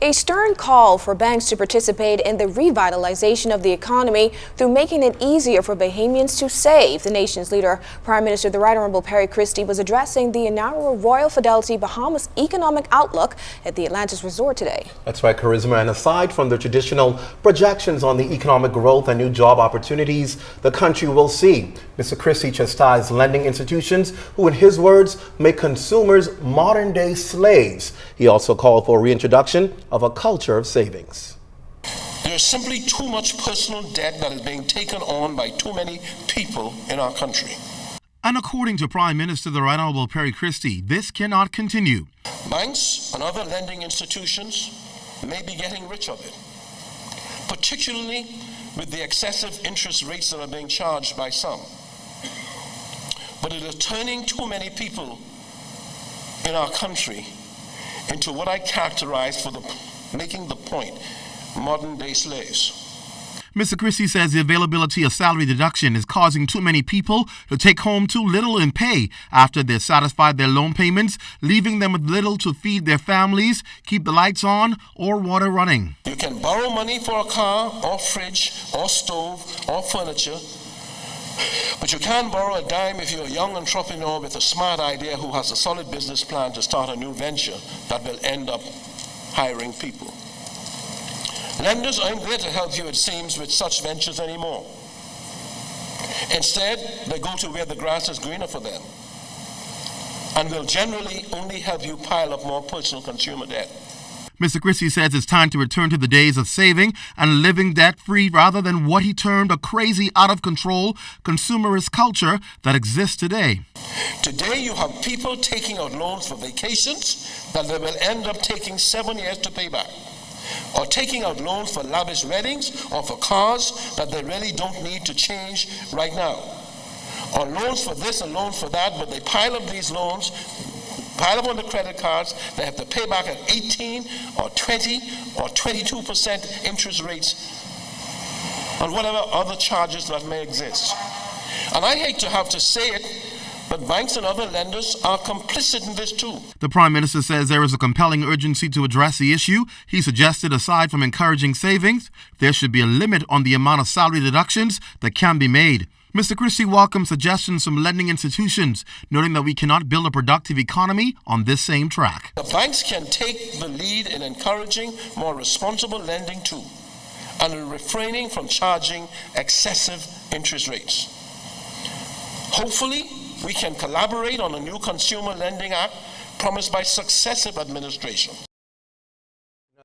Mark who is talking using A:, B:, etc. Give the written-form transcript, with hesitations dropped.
A: A stern call for banks to participate in the revitalization of the economy through making it easier for Bahamians to save. The nation's leader, Prime Minister the Right Honorable Christie, was addressing the inaugural Royal Fidelity Bahamas Economic Outlook at the Atlantis Resort today.
B: That's right, Charisma. And aside from the traditional projections on the economic growth and new job opportunities the country will see, Mr. Christie chastised lending institutions who, in his words, make consumers modern-day slaves. He also called for a reintroduction of a culture of savings.
C: There's simply too much personal debt that is being taken on by too many people in our country.
D: And according to Prime Minister the Right Honorable Christie, this cannot continue.
C: Banks and other lending institutions may be getting rich of it, particularly with the excessive interest rates that are being charged by some. But it is turning too many people in our country into what I characterize for making the point, modern-day slaves.
D: Mr. Christie says the availability of salary deduction is causing too many people to take home too little in pay after they've satisfied their loan payments, leaving them with little to feed their families, keep the lights on, or water running.
C: You can borrow money for a car, or fridge, or stove, or furniture, but you can't borrow a dime if you're a young entrepreneur with a smart idea who has a solid business plan to start a new venture that will end up hiring people. Lenders aren't there to help you, it seems, with such ventures anymore. Instead, they go to where the grass is greener for them and will generally only help you pile up more personal consumer debt.
D: Mr. Christie says it's time to return to the days of saving and living debt-free rather than what he termed a crazy, out-of-control consumerist culture that exists today.
C: Today, you have people taking out loans for vacations that they will end up taking 7 years to pay back, or taking out loans for lavish weddings or for cars that they really don't need to change right now, or loans for this and loans for that, but they pile up these loans, pile up on the credit cards. They have to pay back at 18 or 20 or 22% interest rates on whatever other charges that may exist. And I hate to have to say it, but banks and other lenders are complicit in this too.
D: The Prime Minister says there is a compelling urgency to address the issue. He suggested, aside from encouraging savings, there should be a limit on the amount of salary deductions that can be made. Mr. Christie welcomed suggestions from lending institutions, noting that we cannot build a productive economy on this same track.
C: The banks can take the lead in encouraging more responsible lending too, and refraining from charging excessive interest rates. Hopefully, we can collaborate on a new Consumer Lending Act promised by successive administrations.